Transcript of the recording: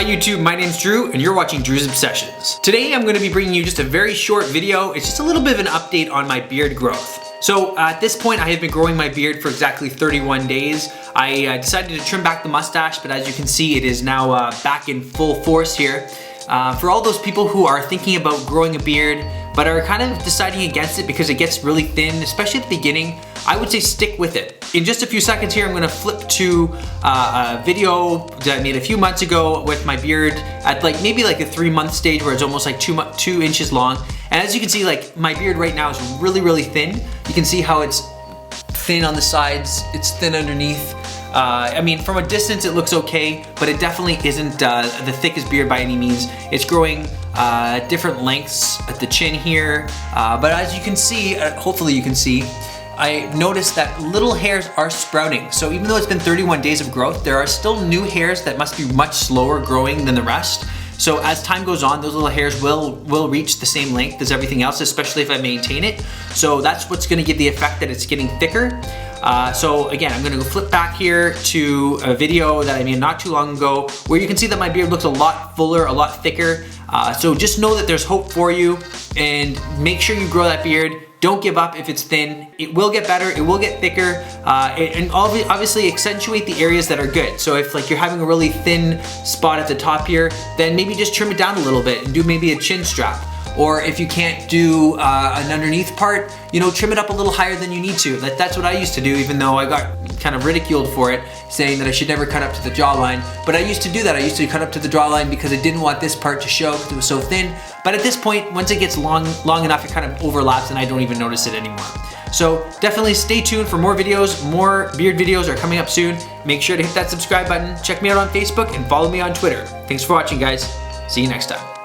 Hi YouTube, my name's Drew and you're watching Drew's Obsessions. Today I'm going to be bringing you just a very short video. It's just a little bit of an update on my beard growth. So at this point I have been growing my beard for exactly 31 days. I decided to trim back the mustache, but as you can see it is now back in full force here. For all those people who are thinking about growing a beard but are kind of deciding against it because it gets really thin, especially at the beginning, I would say stick with it. In just a few seconds here, I'm gonna flip to a video that I made a few months ago with my beard at maybe a 3-month stage where it's almost like 2 inches long. And as you can see, my beard right now is really thin. You can see how it's thin on the sides, it's thin underneath. I mean, from a distance it looks okay, but it definitely isn't the thickest beard by any means. It's growing different lengths at the chin here, but as you can see, hopefully you can see, I noticed that little hairs are sprouting. So even though it's been 31 days of growth, there are still new hairs that must be much slower growing than the rest. So as time goes on, those little hairs will reach the same length as everything else, especially if I maintain it. So that's what's gonna give the effect that it's getting thicker. So again, I'm gonna go flip back here to a video that I made not too long ago where you can see that my beard looks a lot fuller, a lot thicker. So just know that there's hope for you and make sure you grow that beard. Don't give up if it's thin. It will get better, it will get thicker, and obviously accentuate the areas that are good. So if you're having a really thin spot at the top here, then maybe just trim it down a little bit and do maybe a chin strap. Or if you can't do an underneath part, trim it up a little higher than you need to. That's what I used to do, even though I got kind of ridiculed for it, saying that I should never cut up to the jawline. But I used to do that. I used to cut up to the jawline because I didn't want this part to show because it was so thin. But at this point, once it gets long enough, it kind of overlaps and I don't even notice it anymore. So definitely stay tuned for more videos. More beard videos are coming up soon. Make sure to hit that subscribe button. Check me out on Facebook and follow me on Twitter. Thanks for watching, guys. See you next time.